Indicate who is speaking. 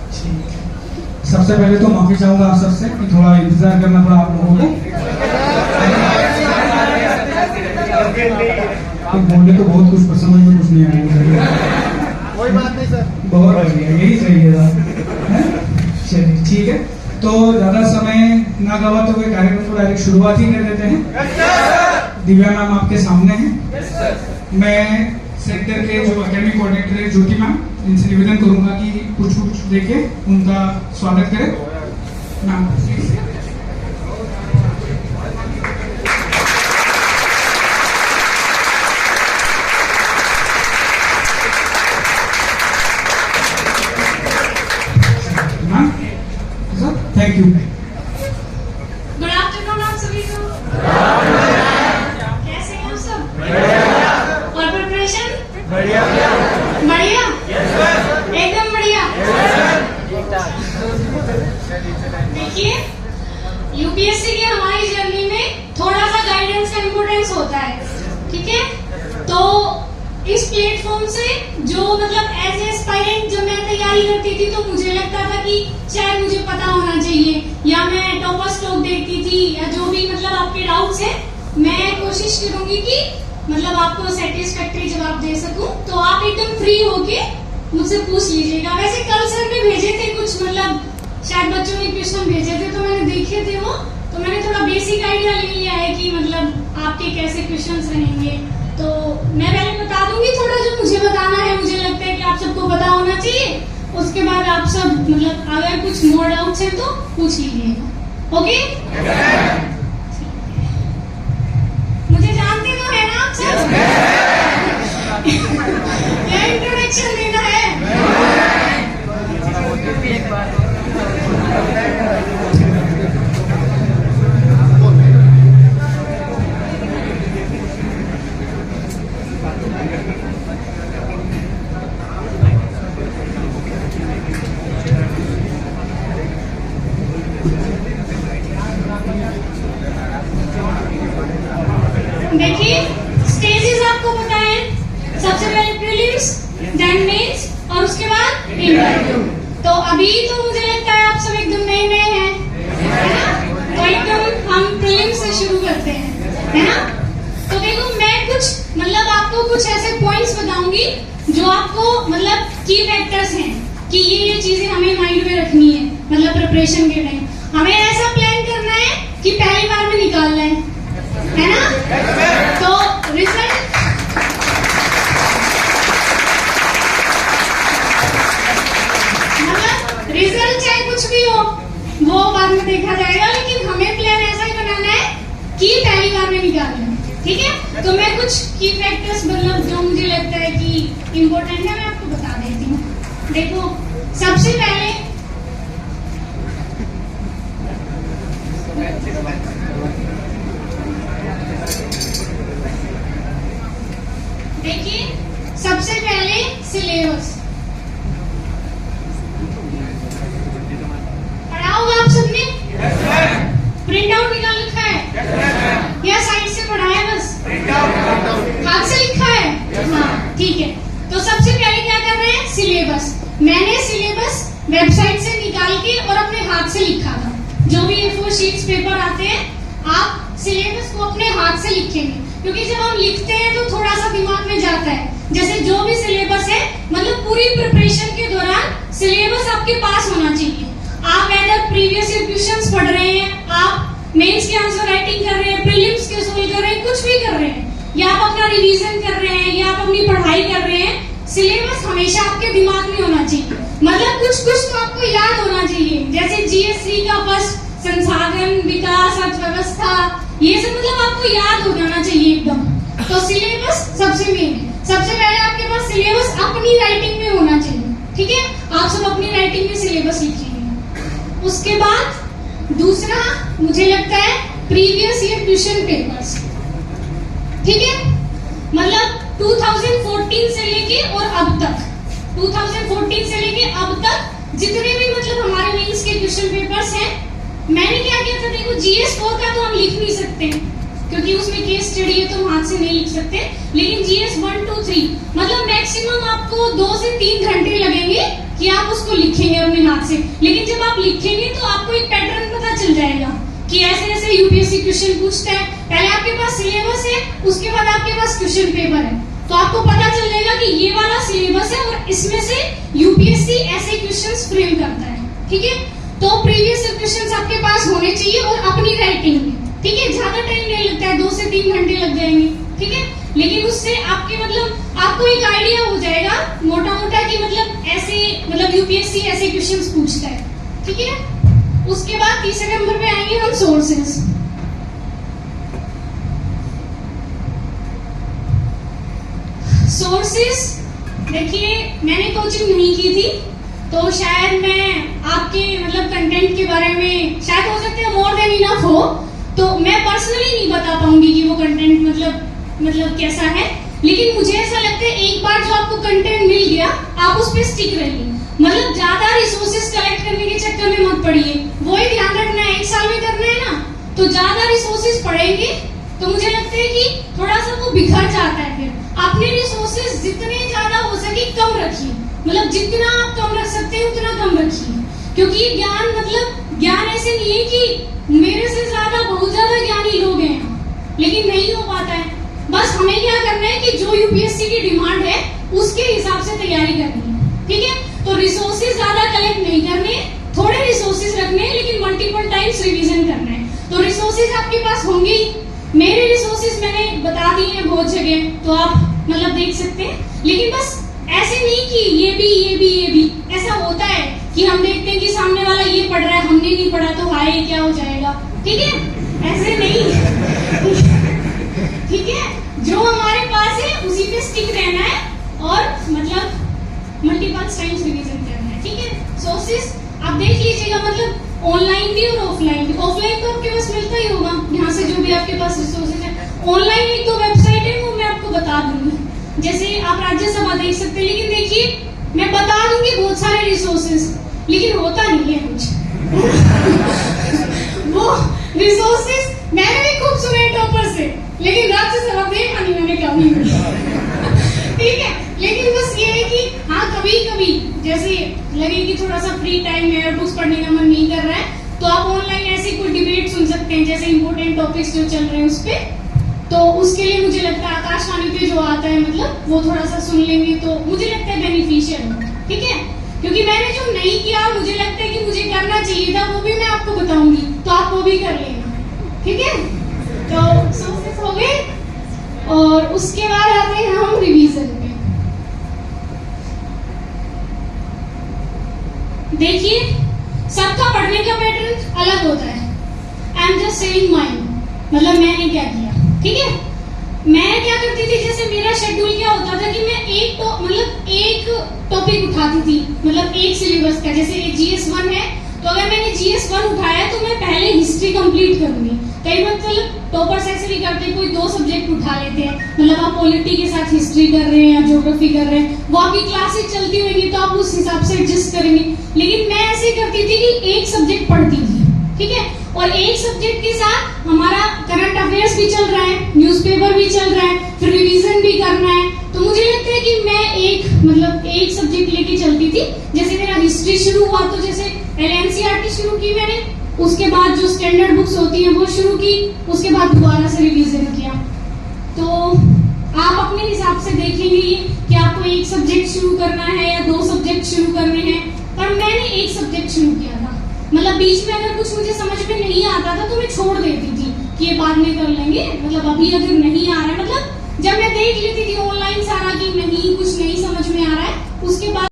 Speaker 1: सबसे पहले तो माफी चाहूंगा आप सबसे कि थोड़ा इंतजार करना पड़ा आप लोगों को। तो बोलने तो बहुत कुछ पर समझ में कुछ नहीं आया।
Speaker 2: कोई बात नहीं सर,
Speaker 1: बहुत बढ़िया, यही चाहिए था। चलिए ठीक है, तो ज्यादा समय ना गवाते हुए कार्यक्रम को डायरेक्ट शुरुआत ही कर देते हैं। दिव्या मैम आपके सामने हैं। मैं सेक्टर के जो एकेडमिक कोऑर्डिनेटर है ज्योति मैम, इनसे निवेदन करूंगा कि कुछ देके उनका स्वागत करें। Ma'am thank you.
Speaker 3: Good afternoon आप सभी को। कैसे हैं आप सब? और प्रिपरेशन बढ़िया बढ़िया, एकदम बढ़िया। देखिए, यूपीएससी की हमारी जर्नी में थोड़ा सा गाइडेंस का इम्पोर्टेंस होता है, ठीक है? तो इस प्लेटफॉर्म से जो मतलब एज एस्पायरेंट जब मैं तैयारी करती थी तो मुझे लगता था कि शायद मुझे पता होना चाहिए, या मैं टॉपर स्टॉक देखती थी, या जो भी मतलब आपके डाउट्स हैं मैं कोशिश करूंगी कि मतलब आपको सेटिस्फैक्टरी जवाब दे सकूं। तो आप एकदम फ्री होके मुझसे पूछ लीजिएगा। वैसे कल सर ने भेजे थे कुछ, मतलब शायद बच्चों ने क्वेश्चन भेजे थे तो मैंने देखे थे वो, तो मैंने थोड़ा बेसिक आइडिया ले लिया है कि मतलब आपके कैसे क्वेश्चंस रहेंगे। तो मैं पहले बता दूंगी थोड़ा जो मुझे बताना है, मुझे लगता है कि आप सबको पता होना चाहिए। उसके बाद आप सब मतलब अगर कुछ मोर डाउट्स है तो पूछ लीजिएगा। ओके? मुझे जानते तो है ना आप सब? क्या इंट्रोडक्शन देना है? देखिए, स्टेजेस आपको पता है, सबसे पहले प्रीलिम्स, देन मेंस और उसके बाद इंटरव्यू। तो अभी तो मुझे लगता है आप सब एकदम नए नए हैं, है ना? तो एकदम हम प्रीलिम्स से शुरू करते हैं, है ना? तो देखो, मैं कुछ मतलब आपको कुछ ऐसे पॉइंट्स बताऊंगी जो आपको मतलब की फैक्टर्स हैं कि ये चीजें हमें माइंड में रखनी है। मतलब प्रिपरेशन के टाइम हमें ऐसा प्लान करना है कि पहली बार में निकालना है ना? तो रिजल्ट मतलब रिजल्ट चाहे कुछ भी हो वो बाद में देखा जाएगा, लेकिन हमें प्लान ऐसा ही बनाना है कि पहली बार में निकालना है, ठीक है? तो मैं कुछ की फैक्टर्स मतलब जो मुझे लगता है कि इम्पोर्टेंट है मैं आपको बता देती हूँ। देखो, सबसे पहले देखिए, सबसे पहले सिलेबस पढ़ा होगा आप सबने? प्रिंट आउट निकाल रखा है या साइड से पढ़ा है? बस हाथ से लिखा है? हाँ, ठीक है। तो सबसे पहले क्या कर रहे हैं? सिलेबस। मैंने सिलेबस वेबसाइट से निकाल के और अपने हाथ से लिखा था। जो भी A4 शीट्स पेपर आते हैं, आप सिलेबस को अपने हाथ से लिखेंगे, क्योंकि जब हम लिखते हैं तो थोड़ा सा दिमाग में जाता है। जैसे जो भी सिलेबस है, मतलब पूरी प्रिपरेशन के दौरान सिलेबस आपके पास होना चाहिए। आप अगर प्रीवियस ईयर क्वेश्चंस पढ़ रहे हैं, आप मेंस के आंसर राइटिंग कर रहे हैं, प्रीलिम्स के सोल्व कर रहे हैं, कुछ भी कर रहे हैं, या आप अपना रिवीजन कर रहे हैं, या आप अपनी पढ़ाई कर रहे हैं, सिलेबस हमेशा आपके दिमाग में होना चाहिए। मतलब कुछ कुछ तो आपको याद होना चाहिए। जैसे GS3 का फर्स्ट संसाधन, विकास, अर्थव्यवस्था, ये सब मतलब आपको याद हो जाना चाहिए एकदम। तो सिलेबस सबसे मेन है। सबसे पहले आपके पास सिलेबस अपनी राइटिंग में होना चाहिए, ठीक है? आप सब अपनी राइटिंग में सिलेबस लिखेंगे। उसके बाद दूसरा मुझे लगता है प्रीवियस ईयर क्वेश्चन पेपर्स, ठीक है? मतलब 2014 से लेके और अब तक, 2014 से लेके अब तक जितने भी मतलब हमारे मेंस के क्वेश्चन पेपर्स हैं, मैंने क्या किया था? देखो, GS4 का तो हम लिख नहीं सकते क्योंकि उसमें केस स्टडी है तो हम हाथ से नहीं लिख सकते, लेकिन GS 1, 2, 3 मतलब मैक्सिमम आपको 2 से 3 घंटे लगेंगे कि आप उसको लिखें। लिखेंगे अपने हाथ से, लेकिन जब आप लिखेंगे तो आपको एक पैटर्न पता चल जाएगा कि ऐसे ऐसे यूपीएससी क्वेश्चन पूछता है। पहले आपके पास सिलेबस है, उसके बाद आपके पास क्वेश्चन पेपर है, तो आपको पता चल जाएगा कि ये वाला सिलेबस है और इसमें से यूपीएससी ऐसे क्वेश्चंस फ्रेम करता है। ठीक है, तो प्रीवियस क्वेश्चंस आपके पास होने चाहिए और अपनी राइटिंग में। ठीक है, ज्यादा टाइम नहीं लगता है, 2 से 3 घंटे लग जाएंगे। ठीक है, लेकिन उससे आपके मतलब आपको एक आइडिया हो जाएगा मोटा मोटा कि मतलब ऐसे मतलब यूपीएससी ऐसे क्वेश्चंस पूछता है। ठीक है, उसके बाद तीसरे नंबर पे आएंगे हम सोर्सेस। सोर्सेस देखिए, मैंने कोचिंग नहीं की थी तो शायद मैं आपके मतलब कंटेंट के बारे में शायद हो सकता है मोर देन इनफ हो, तो मैं पर्सनली नहीं बता पाऊंगी कि वो कंटेंट मतलब कैसा है। लेकिन मुझे ऐसा लगता है एक बार जो आपको कंटेंट मिल गया आप उस पर स्टिक रहिए, मतलब ज्यादा रिसोर्सेज कलेक्ट करने के चक्कर में मत पड़िए। वो ही ध्यान रखना है, 1 साल में करना है ना, तो ज्यादा रिसोर्सेज पढ़ेंगे तो मुझे लगता है कि थोड़ा सा वो बिखर जाता है। फिर अपने रिसोर्सेज जितने ज्यादा हो सके कम रखिए, मतलब जितना आप कम रख सकते हैं उतना कम रखिए, क्योंकि ज्ञान मतलब ज्ञान ऐसे नहीं है कि मेरे से ज्यादा बहुत ज्यादा ज्ञानी लोग हैं, लेकिन नहीं हो पाता है। बस हमें क्या करना है कि जो यूपीएससी की डिमांड है उसके हिसाब से तैयारी करनी है। ठीक है, तो रिसोर्सेज ज्यादा कलेक्ट नहीं करने, थोड़े रिसोर्सेज रखने हैं, लेकिन मल्टीपल टाइम्स रिवीजन करना है। तो रिसोर्सेज आपके पास होंगे ही, मेरे रिसोर्सेज मैंने बता दिए हैं बहुत जगह, तो आप मतलब देख सकते हैं। लेकिन बस ऐसे नहीं कि ये भी ऐसा होता है कि हम देखते हैं कि सामने वाला ये पढ़ रहा है, हमने नहीं पढ़ा तो हाय क्या हो जाएगा। ठीक है, ऐसे नहीं। ठीक है, जो हमारे पास है उसी पे स्टिक रहना है और मतलब मल्टीपल टाइम्स रिवीजन करना है। ठीक है, सोर्सेज आप देख लीजिएगा, मतलब ऑनलाइन भी और ऑफलाइन भी। ऑफलाइन तो आपके पास मिलता ही होगा, यहाँ से जो भी आपके पास रिसोर्सेज है। ऑनलाइन एक 2 वेबसाइट है, वो मैं आपको बता दूंगी, जैसे आप राज्यसभा देख सकते हैं। लेकिन देखिए, मैं बता दूंगी बहुत सारे रिसोर्सेज, लेकिन होता नहीं है कुछ। वो रिसोर्सेज मैंने भी खूब सुने टॉपर से, लेकिन राज्यसभा देखा नहीं मैंने कभी। ठीक है, लेकिन बस ये है कि हाँ कभी कभी जैसे लगे कि थोड़ा सा फ्री टाइम है और बुक्स पढ़ने का मन नहीं कर रहा है, तो आप ऑनलाइन ऐसे कोई डिबेट सुन सकते हैं, जैसे इंपोर्टेंट टॉपिक्स जो चल रहे हैं उस पे। तो उसके लिए मुझे लगता है आकाशवाणी पे जो आता है मतलब वो थोड़ा सा सुन लेंगे तो मुझे लगता है बेनिफिशियल होगा। ठीक है, क्योंकि मैंने जो नहीं किया मुझे लगता है कि मुझे करना चाहिए था, वो भी मैं आपको बताऊंगी, तो आप वो भी कर लेना। ठीक है, तो सोर्सेस हो गए और उसके बाद आते हैं हम रिवीजन पे। देखिए, सबका पढ़ने का पैटर्न अलग होता है। I am just saying mine, मतलब मैंने क्या किया। ठीक है, मैं क्या करती थी, जैसे मेरा शेड्यूल क्या होता था कि मैं एक टॉपिक उठाती थी, मतलब एक सिलेबस का। जैसे GS 1 है, तो अगर मैंने GS 1 उठाया तो मैं पहले हिस्ट्री कंप्लीट करूंगी। कई मतलब टॉपर्स ऐसे भी करते हैं, कोई 2 सब्जेक्ट उठा लेते हैं, मतलब आप पॉलिटी के साथ हिस्ट्री कर रहे हैं या ज्योग्राफी कर रहे हैं, वो आपकी क्लासेस चलती होंगी तो आप उस हिसाब से एडजस्ट करेंगे। लेकिन मैं ऐसे करती थी कि एक सब्जेक्ट पढ़ती थी। ठीक है, और एक सब्जेक्ट के साथ हमारा करंट अफेयर्स भी चल रहा है, न्यूज़पेपर भी चल रहा है, फिर रिवीजन भी करना है। तो मुझे लगता है कि मैं एक सब्जेक्ट लेके चलती थी। जैसे मेरा हिस्ट्री शुरू हुआ तो जैसे NCERT शुरू की मैंने, उसके बाद जो स्टैंडर्ड बुक्स होती हैं वो शुरू की, उसके बाद दोबारा से रिवीजन किया। तो आप अपने हिसाब से देखेंगे कि आपको एक सब्जेक्ट शुरू करना है या 2 सब्जेक्ट शुरू करने हैं, पर मैंने एक सब्जेक्ट शुरू किया था। मतलब बीच में अगर कुछ मुझे समझ में नहीं आता था तो मैं छोड़ देती थी कि ये बाद में कर लेंगे, मतलब अभी अगर नहीं आ रहा है, मतलब जब मैं देख लेती थी ऑनलाइन सारा कि नहीं कुछ नहीं समझ में आ रहा है, उसके बाद